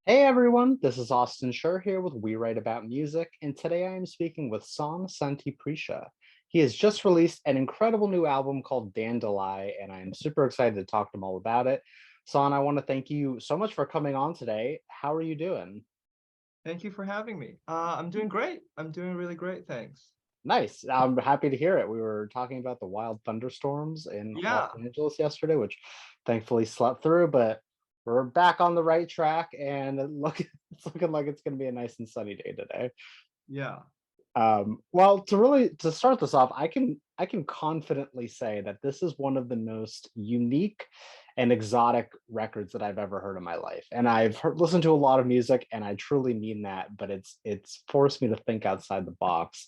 Hey everyone, this is Austin Schur here with We Write About Music, and today I am speaking with Saun Santipreecha. He has just released an incredible new album called Dandelye, and I am super excited to talk to him all about it. Saun, I want to thank you so much for coming on today. How are you doing? Thank you for having me. I'm doing great. I'm doing really great, thanks. Nice. I'm happy to hear it. We were talking about the wild thunderstorms in Los Yeah, Angeles yesterday, which thankfully slept through, but we're back on the right track, and it's looking like it's going to be a nice and sunny day today. yeah. Well, to start this off, I can confidently say that this is one of the most unique and exotic records that I've ever heard in my life. And listened to a lot of music, and I truly mean that. But it's forced me to think outside the box.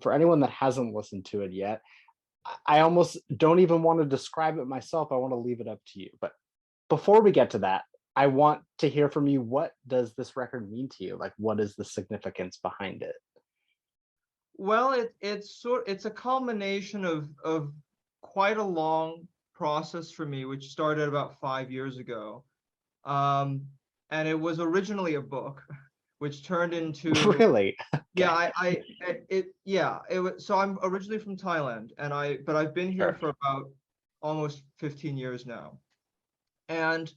For anyone that hasn't listened to it yet, I almost don't even want to describe it myself. I want to leave it up to you. But before we get to that, I want to hear from you. What does this record mean to you? Like, what is the significance behind it? Well, it's a culmination of quite a long process for me, which started about 5 years ago. Um, and it was originally a book, which turned into Really? yeah, Okay. it was so I'm originally from Thailand, but I've been here Sure. for about almost 15 years now. And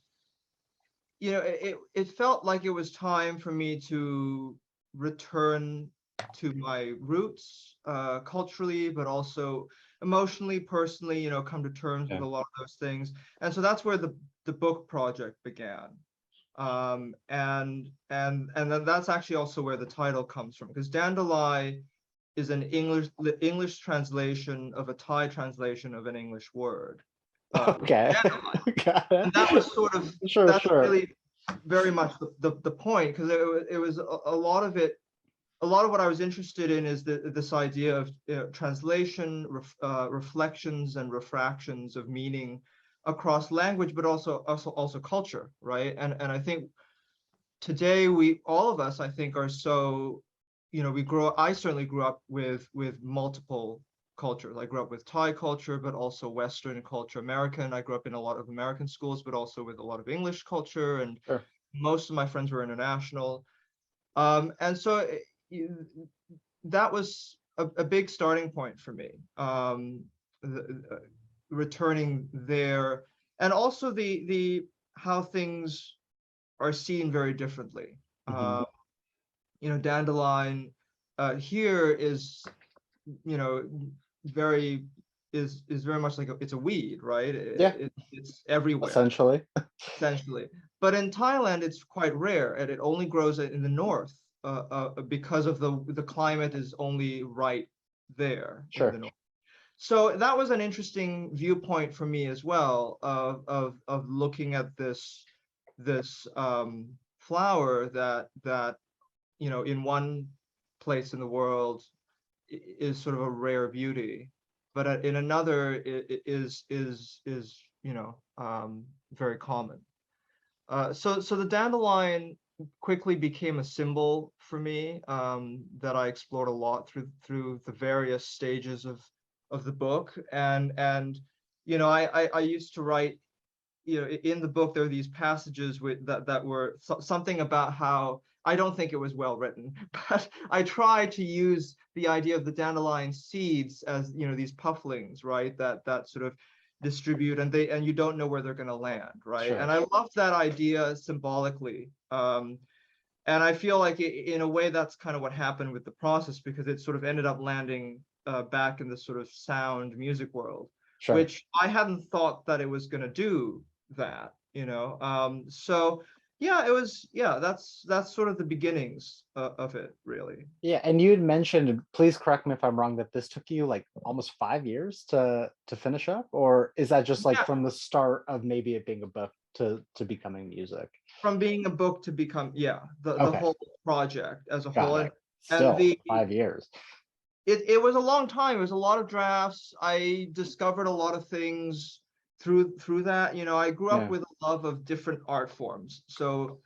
it felt like it was time for me to return to my roots, culturally, but also emotionally, personally, come to terms with Yeah. a lot of those things. And so that's where the book project began. And then that's actually also where the title comes from, because Dandelion is an English translation of a Thai translation of an English word, which is Okay. dandelion. Got it. And that was sort of Sure, that's sure. really very much the point, because it was a lot of it. A lot of what I was interested in is this idea of translation, reflections, and refractions of meaning across language, but also culture, right? And I think today we all of us, I think, are so, I certainly grew up with multiple cultures. I grew up with Thai culture, but also Western culture, American. I grew up in a lot of American schools, but also with a lot of English culture, and Sure. most of my friends were international. And so that was a big starting point for me. Returning there, and also the how things are seen very differently. Hmm. Uh, Dandelion here is, you know, very is very much like it's a weed, right? Yeah, It's everywhere essentially. essentially. But in Thailand, it's quite rare, and it only grows in the north, because of the climate is only right there in the Sure. north. So that was an interesting viewpoint for me as well, of looking at this flower that in one place in the world is sort of a rare beauty, but in another is very common. So the dandelion quickly became a symbol for me, that I explored a lot through the various stages of the book. And I used to write, in the book there are these passages that were something about how I don't think it was well written, but I tried to use the idea of the dandelion seeds as, these pufflings, right? That sort of distribute, and you don't know where they're going to land, right? And Sure. I loved that idea symbolically. And I feel like in a way that's kind of what happened with the process, because it sort of ended up landing back in the sort of sound music world, Sure. which I hadn't thought that it was going to do that. So yeah, that's sort of the beginnings of it, really. Yeah, and you had mentioned, please correct me if I'm wrong, that this took you like almost 5 years to finish up, or is that just like Yeah, from the start of maybe it being a book to becoming music? from being a book to become, yeah, the Okay, whole project as a whole. got and it. and Still the 5 years. it was a long time. It was a lot of drafts. I discovered a lot of things through that. I grew up Yeah. with a love of different art forms. So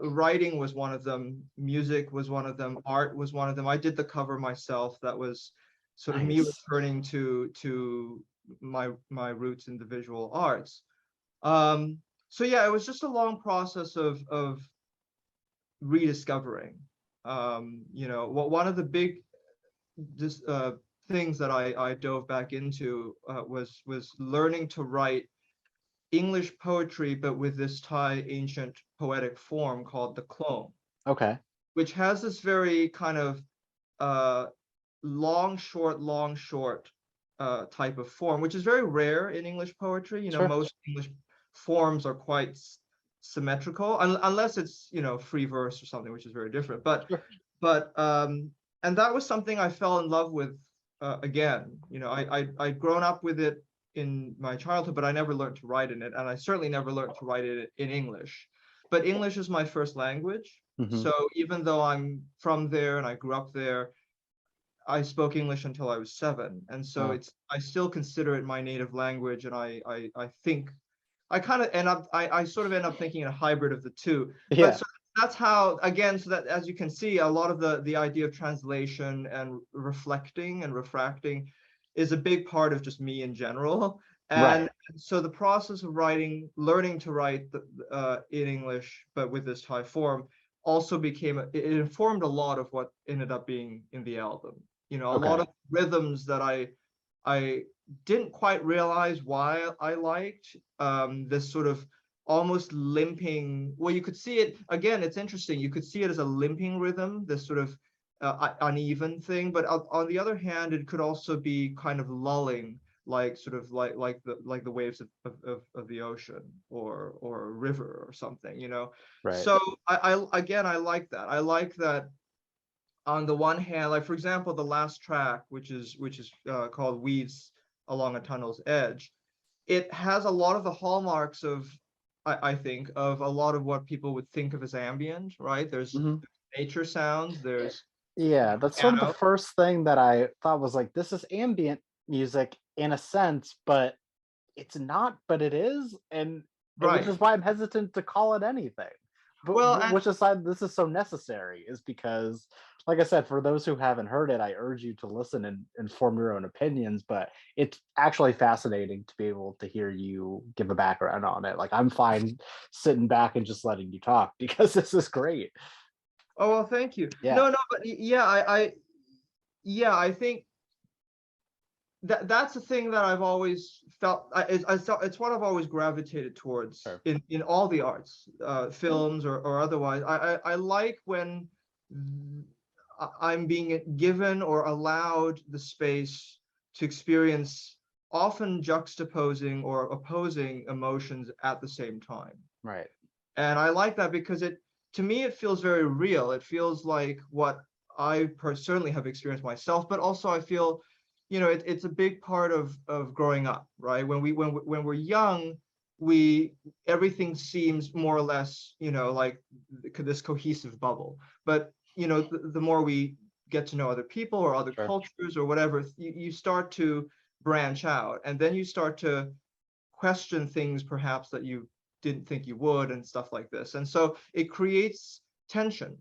writing was one of them, music was one of them, art was one of them. I did the cover myself. That was sort of me Nice. returning to my roots in the visual arts. So yeah, it was just a long process of rediscovering. One of the big this things that I dove back into was learning to write English poetry, but with this Thai ancient poetic form called the klong, Okay. which has this very kind of uh, long, short type of form, which is very rare in English poetry. Sure. Most English forms are quite symmetrical, unless it's, free verse or something, which is very different. Sure. But and that was something I fell in love with again. I'd grown up with it in my childhood, but I never learned to write in it, and I certainly never learned to write it in English. But English is my first language, Hmm. so even though I'm from there and I grew up there, I spoke English until I was 7, and so Oh, I still consider it my native language, and I think I kind of end up I sort of end up thinking a hybrid of the two. But yeah. so that's how, again, so that, as you can see, a lot of the idea of translation and reflecting and refracting is a big part of just me in general. And Right. so the process of writing, learning to write in English, but with this Thai form, also it informed a lot of what ended up being in the album. A lot Okay. of rhythms that I didn't quite realize why I liked, this sort of almost limping. Well, you could see it again. It's interesting. You could see it as a limping rhythm, this sort of uneven thing. But on the other hand, it could also be kind of lulling, like sort of like the waves of the ocean, or a river or something. Right. So I again, I like that. I like that on the one hand, like for example, the last track, which is called "Weeds Along a Tunnel's Edge," it has a lot of the hallmarks of, I think, of a lot of what people would think of as ambient, right? There's Hmm. nature sounds, there's Yeah, that's sort of the piano, first thing that I thought was like, this is ambient music in a sense, but it's not, but it is, and which right? is why I'm hesitant to call it anything. But Well, and which is why this is so necessary, is because, like I said, for those who haven't heard it, I urge you to listen and form your own opinions. But it's actually fascinating to be able to hear you give a background on it. Like I'm fine sitting back and just letting you talk because this is great. oh well, thank you. Yeah. No, no, but yeah, yeah, I think that's the thing that I've always felt. It's what I've always gravitated towards Sure. in all the arts, films or otherwise. I like when I'm being given or allowed the space to experience often juxtaposing or opposing emotions at the same time. Right. And I like that because to me, it feels very real. It feels like what I certainly have experienced myself, but also I feel, it's a big part of growing up, right? When we're young, we everything seems more or less, like this cohesive bubble. But the more we get to know other people or other Sure. cultures or whatever, you start to branch out, and then you start to question things perhaps that you didn't think you would, and stuff like this. And so it creates tension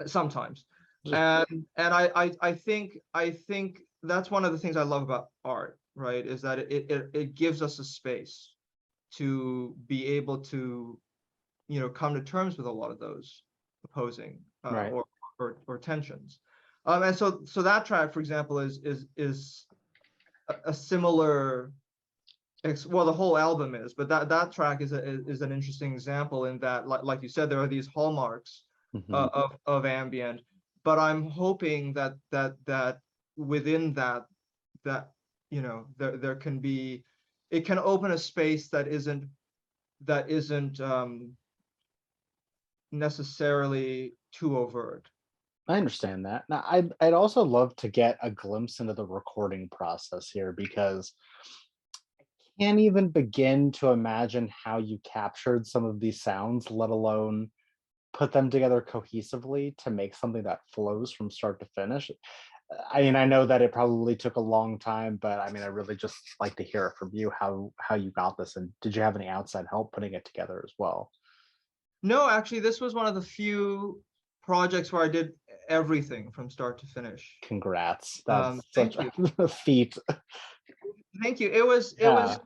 sometimes. Just And I think that's one of the things I love about art, right? Is that it gives us a space to be able to, come to terms with a lot of those opposing right. or tensions. And so that track, for example, is a similar, well, the whole album is, but that track is an interesting example in that, like you said, there are these hallmarks Hmm. of ambient, but I'm hoping that within that there can be, it can open a space that isn't necessarily too overt. I understand that. Now, I'd also love to get a glimpse into the recording process here because I can't even begin to imagine how you captured some of these sounds, let alone put them together cohesively to make something that flows from start to finish. I mean, I know that it probably took a long time, but I mean, I really just like to hear it from you how you got this, and did you have any outside help putting it together as well? No, actually, this was one of the few projects where I did everything from start to finish. Congrats. That's such Thank you. a feat. Thank you. It was Yeah.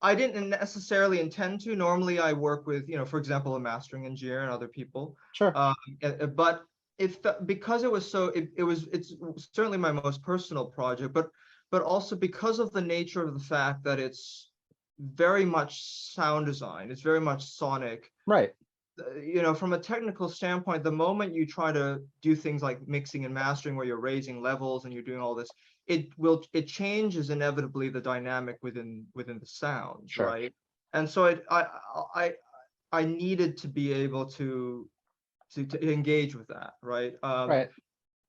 I didn't necessarily intend to. Normally, I work with, for example, a mastering engineer and other people. Sure. But because it was it's certainly my most personal project, but also because of the nature of the fact that it's very much sound design, it's very much sonic. Right. From a technical standpoint, the moment you try to do things like mixing and mastering where you're raising levels and you're doing all this, it changes inevitably the dynamic within the sounds, Sure. right? And so I needed to be able to engage with that, right? Right.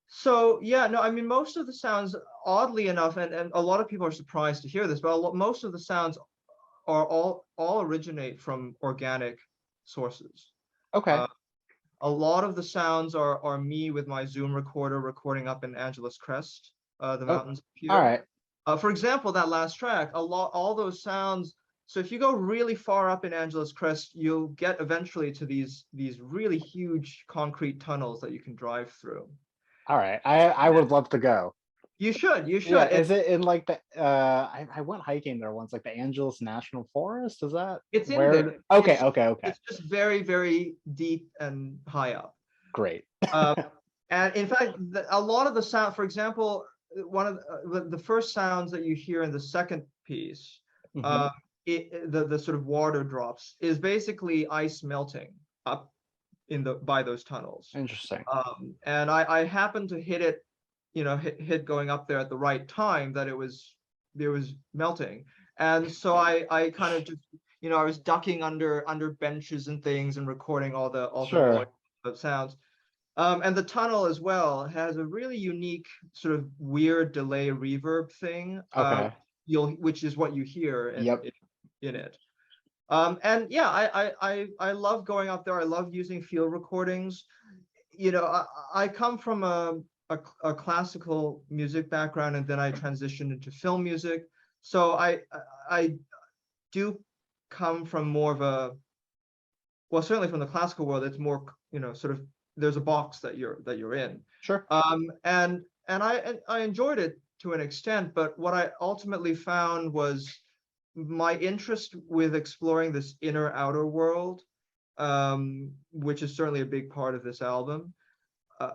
So yeah, no, I mean, most of the sounds, oddly enough, and a lot of people are surprised to hear this, but most of the sounds are all originate from organic sources. Okay. Uh, a lot of the sounds are me with my Zoom recorder recording up in Angeles Crest, the Oh, mountains up all here. right. For example, that last track, all those sounds. So if you go really far up in Angeles Crest, you'll get eventually to these really huge concrete tunnels that you can drive through. All right. I would love to go. You Yeah, should. is it in like the I went hiking there once, like the Angeles National Forest? Is that It's in where? there. Okay, It's okay, okay. it's just very, very deep and high up. Great. Um, and in fact, a lot of the sound, for example, one of the first sounds that you hear in the second piece, Hmm. uh, the sort of water drops, is basically ice melting up by those tunnels. Interesting. And I happened to hit it, hit going up there at the right time that it was melting. And so I kind of just, I was ducking under benches and things and recording all the noise, Sure. the sounds. And the tunnel as well has a really unique sort of weird delay reverb thing, Okay. which is what you hear Yep. in it. And yeah, I love going up there. I love using field recordings. I come from a classical music background, and then I transitioned into film music. So I do come from more of well, certainly from the classical world. It's more, sort of, there's a box that you're in. Sure. And I enjoyed it to an extent, but what I ultimately found was my interest with exploring this inner outer world, which is certainly a big part of this album. Uh,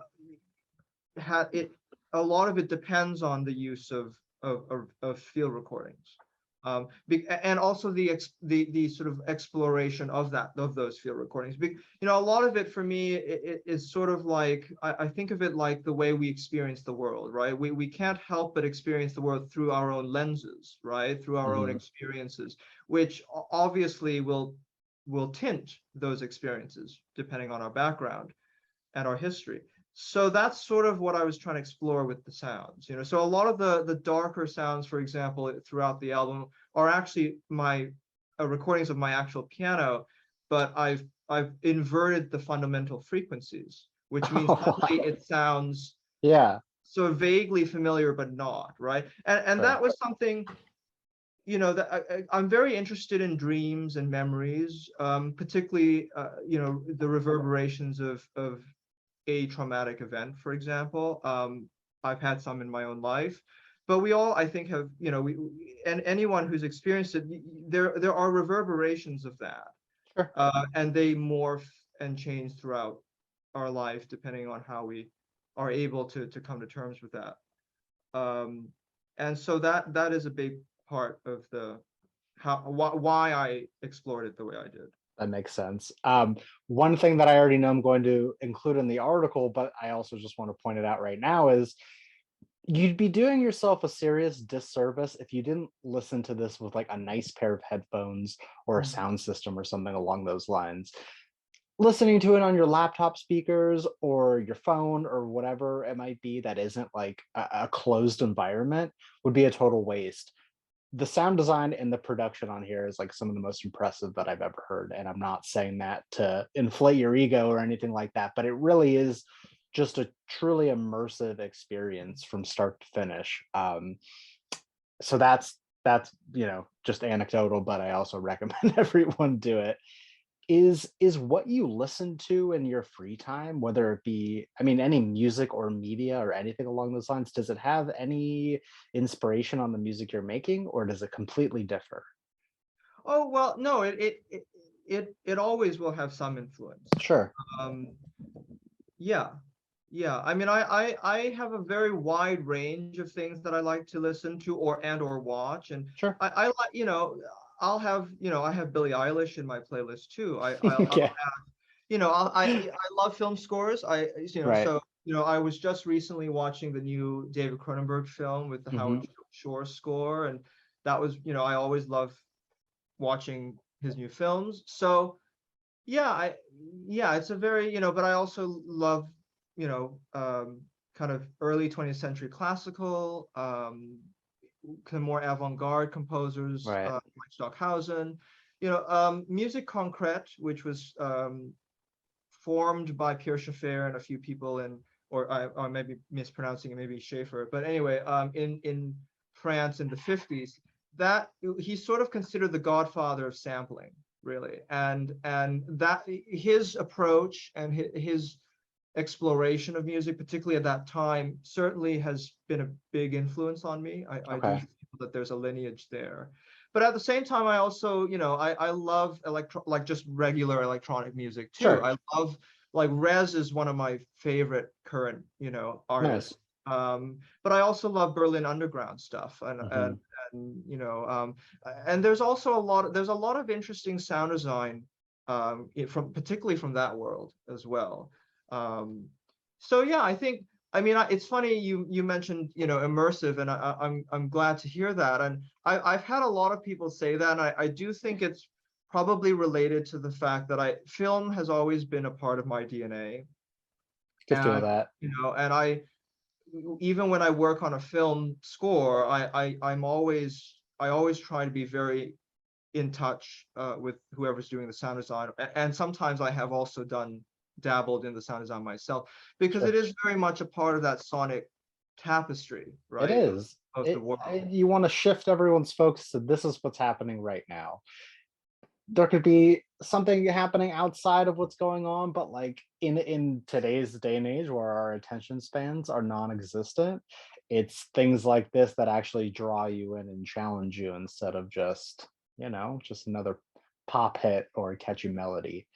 had it A lot of it depends on the use of field recordings, and also the sort of exploration of those field recordings. A lot of it for me is sort of like, I think of it like the way we experience the world, right? We can't help but experience the world through our own lenses, right? Through our own Hmm. experiences, which obviously will tint those experiences depending on our background and our history. So that's sort of what I was trying to explore with the sounds. So a lot of the darker sounds, for example, throughout the album are actually my recordings of my actual piano, but I've inverted the fundamental frequencies, which means Oh, suddenly wow. it sounds Yeah. so vaguely familiar but not, right? And Sure. that was something, that I'm very interested in dreams and memories, particularly the reverberations of a traumatic event, for example. I've had some in my own life, but we all, I think, have, and anyone who's experienced it, there are reverberations of that, Sure. and they morph and change throughout our life depending on how we are able to come to terms with that. Um, and so that is a big part of why I explored it the way I did. That makes sense. One thing that I already know I'm going to include in the article, but I also just want to point it out right now is you'd be doing yourself a serious disservice if you didn't listen to this with like a nice pair of headphones or a sound system or something along those lines. Listening to it on your laptop speakers or your phone or whatever it might be that isn't like a closed environment would be a total waste. The sound design and the production on here is like some of the most impressive that I've ever heard. And I'm not saying that to inflate your ego or anything like that, but it really is just a truly immersive experience from start to finish. So that's just anecdotal, but I also recommend everyone do it. Is what you listen to in your free time, whether it be, I mean, any music or media or anything along those lines, does it have any inspiration on the music you're making, or does it completely differ? Oh well, no, it always will have some influence. Sure, Um, yeah, yeah. I mean, I have a very wide range of things that I like to listen to or watch, and sure. I like, I'll have, I have Billie Eilish in my playlist too. I'll Yeah, I love film scores. right. I was just recently watching the new David Cronenberg film with the Hmm. Howard Shore score, and that was, I always love watching his new films. So yeah, it's a very, but I also love, you know, um, kind of early 20th century classical, kind of more avant-garde composers, Right. like Stockhausen, music concrète, which was formed by Pierre Schaeffer and a few people in, or I may be mispronouncing it, maybe Schaeffer, but anyway, in France in the 50s, that he's sort of considered the godfather of sampling, really, and that his approach and his exploration of music, particularly at that time, certainly has been a big influence on me. I do Okay. feel that there's a lineage there. But at the same time, I also, I love like just regular electronic music too. Sure. I love like Rez is one of my favorite current, artists. Nice. But I also love Berlin Underground stuff, Hmm. and and there's a lot of interesting sound design, from particularly from that world as well. Um, so yeah, I think, I mean, it's funny you mentioned, immersive, and I'm glad to hear that. And I've had a lot of people say that, and I do think it's probably related to the fact that film has always been a part of my DNA. Could feel And, that. and even when I work on a film score, I always try to be very in touch, with whoever's doing the sound design. And sometimes I have also dabbled in the sound design myself, because it Sure. is very much a part of that sonic tapestry, It right, is. of the world. You want to shift everyone's focus to this is what's happening right now. There could be something happening outside of what's going on, but like in today's day and age where our attention spans are non-existent, it's things like this that actually draw you in and challenge you instead of just, just another pop hit or a catchy melody.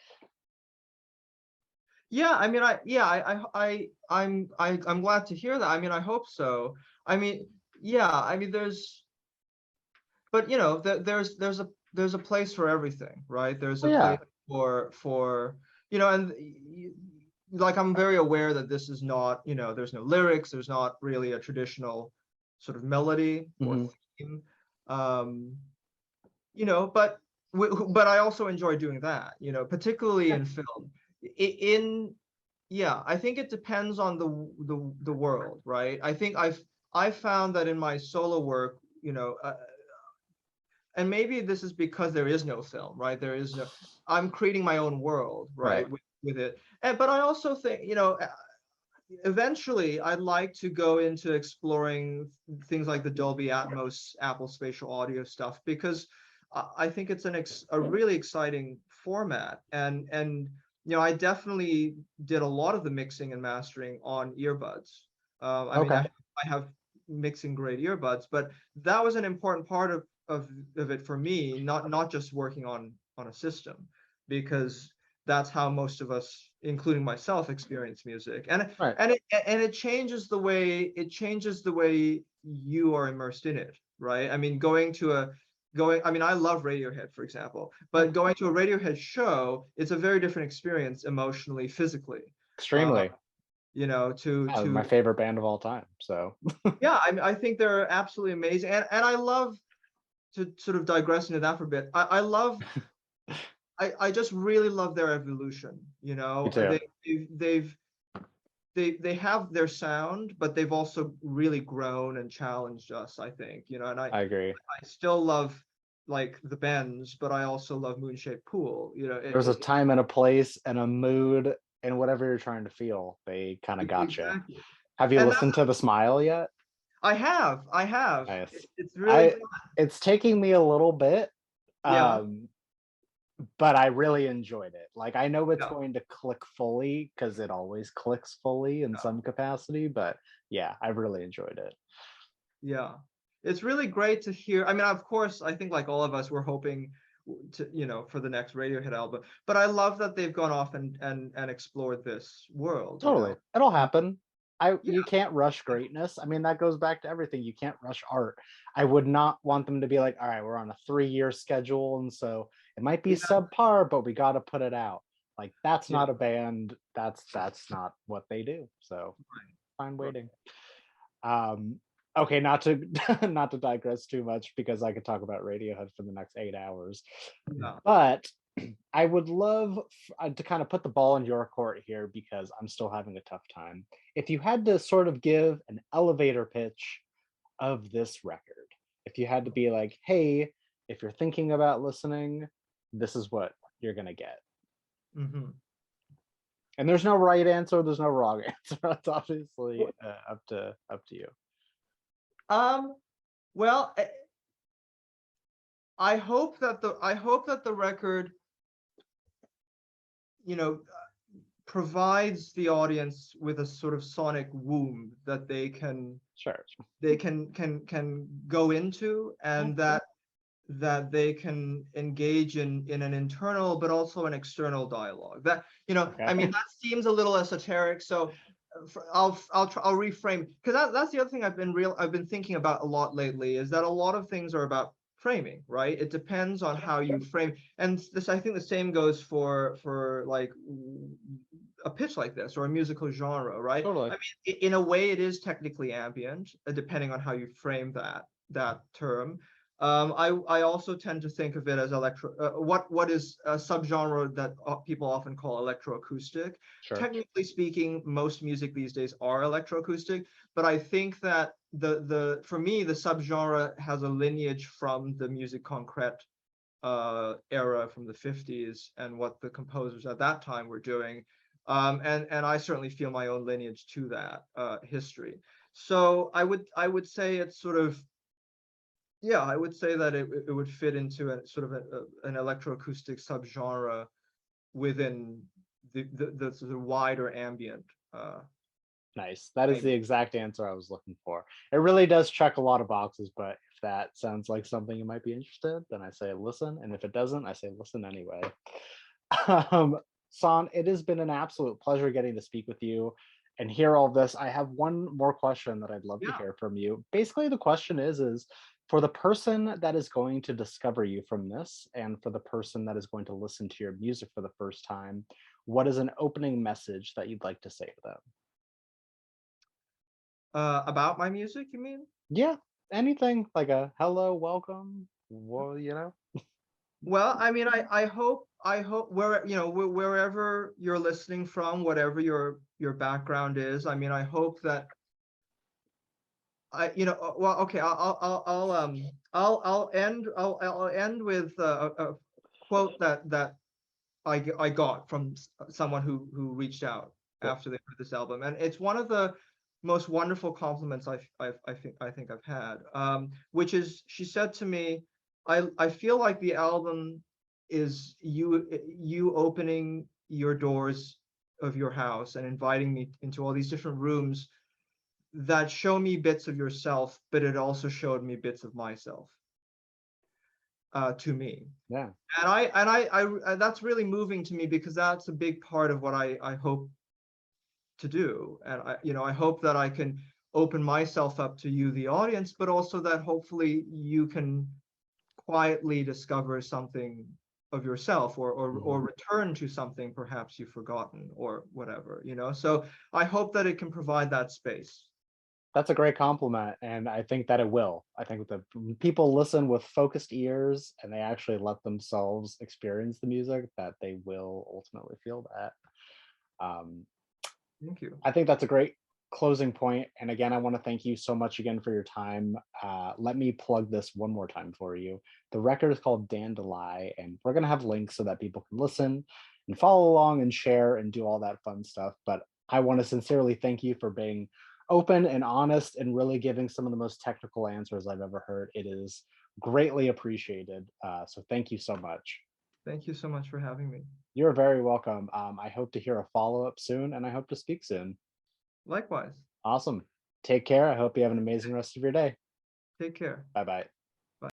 Yeah, I mean, I'm glad to hear that. I mean, I hope so. I mean, yeah, I mean, but there's a place for everything, right? There's Oh a yeah. place for and like, I'm very aware that this is not, there's no lyrics, there's not really a traditional sort of melody or Hmm. theme. um but but I also enjoy doing that, particularly Yeah. in film. In Yeah, I think it depends on the world, right? I think I've found that in my solo work, and maybe this is because there is no film, right? I'm creating my own world, Right. right, with it. But I also think, eventually I'd like to go into exploring things like the Dolby Atmos, Apple Spatial Audio stuff, because I think it's a really exciting format. And I definitely did a lot of the mixing and mastering on earbuds. I mean, Okay. I have mixing grade earbuds, but that was an important part of it for me, not just working on a system, because that's how most of us, including myself, experience music. and Right. and it and it changes the way you are immersed in it, right? I mean, I mean, I love Radiohead, for example, Yeah. but going to a Radiohead show, it's a very different experience emotionally, physically. uh Extremely. Yeah, to my favorite band of all time. So Yeah, I think they're absolutely amazing, and I love, to sort of digress into that for a bit. I just really love their evolution. me too. They've they have their sound, but they've also really grown and challenged us, I think. And I I agree. I still love, like, the Bends, but I also love Moonshaped Pool. There's a time and a place and a mood and whatever you're trying to feel, they kind of gotcha. Exactly. Have you And that listened to The Smile yet? I have. Nice. It's really I fun. It's taking me a little bit, Yeah. um, but I really enjoyed it. Like I know it's Yeah. going to click fully because it always clicks fully in some capacity, but yeah, I really enjoyed it. Yeah. It's really great to hear. I mean, of course, I think, like all of us, we're hoping to, for the next Radiohead album. But I love that they've gone off and explored this world, Totally. It'll Uh, happen. yeah, You can't rush greatness. I mean, that goes back to everything. You can't rush art. I would not want them to be like, all right, we're on a 3-year schedule, and so it might be yeah, subpar, but we got to put it out. Like that's yeah, not a band. That's not what they do. So fine right, waiting. Um, okay, not to not to digress too much because I could talk about Radiohead for the next 8 hours. yeah. But I would love to kind of put the ball in your court here because I'm still having a tough time. If you had to sort of give an elevator pitch of this record, if you had to be like, hey, if you're thinking about listening, this is what you're going to get. Hmm. And there's no right answer, there's no wrong answer. That's obviously up to you. Um, well, I hope that the record, you know, provides the audience with a sort of sonic womb that Sure. they can go into, Mhm. and that they can engage in an internal but also an external dialogue. That, I mean, Okay. that seems a little esoteric, so I'll reframe, because that's the other thing I've been thinking about a lot lately, is that a lot of things are about framing, right? It depends on how you frame, and this, I think the same goes for like a pitch like this, or a musical genre, right? I Totally. mean, in a way it is technically ambient, depending on how you frame that term. I also tend to think of it as what is a subgenre that people often call electroacoustic. Sure. Technically speaking, most music these days are electroacoustic, but I think that the for me the subgenre has a lineage from the musique concrète era from the 50s, and what the composers at that time were doing. And I certainly feel my own lineage to that history. So I would say it's sort of, yeah, I would say that it would fit into a sort of an electroacoustic subgenre within the sort of wider ambient. Nice. That is Frame. the exact answer I was looking for. It really does check a lot of boxes, but if that sounds like something you might be interested, then I say listen. And if it doesn't, I say listen anyway. Um, San, it has been an absolute pleasure getting to speak with you and hear all this. I have one more question that I'd love to Yeah. hear from you. Basically, the question is for the person that is going to discover you from this, and for the person that is going to listen to your music for the first time, what is an opening message that you'd like to say to them? About my music, you mean? Yeah, anything like a hello, welcome. Well, Well, I mean, I hope wherever you're listening from, whatever your background is, I mean, I hope that well, okay, I'll end with a quote that I got from someone who reached out cool. after they heard this album, and it's one of the most wonderful compliments I think I've had. Which is, she said to me, I feel like the album is you opening your doors of your house and inviting me into all these different rooms that show me bits of yourself, but it also showed me bits of myself to me. Yeah. And that's really moving to me, because that's a big part of what I hope to do. And I hope that I can open myself up to you, the audience, but also that hopefully you can quietly discover something of yourself, or Mhm. return to something perhaps you've forgotten, or whatever. So I hope that it can provide that space. That's a great compliment, and I think that it will. I think that when people listen with focused ears and they actually let themselves experience the music, that they will ultimately feel that. Um, Thank you. I think that's a great closing point. And again, I want to thank you so much again for your time. Let me plug this one more time for you. The record is called Dandelye, and we're going to have links so that people can listen and follow along and share and do all that fun stuff. But I want to sincerely thank you for being open and honest and really giving some of the most technical answers I've ever heard. It is greatly appreciated. So thank you so much. Thank you so much for having me. You're very welcome. I hope to hear a follow up soon, and I hope to speak soon. Likewise. Awesome. Take care. I hope you have an amazing rest of your day. Take care. Bye bye.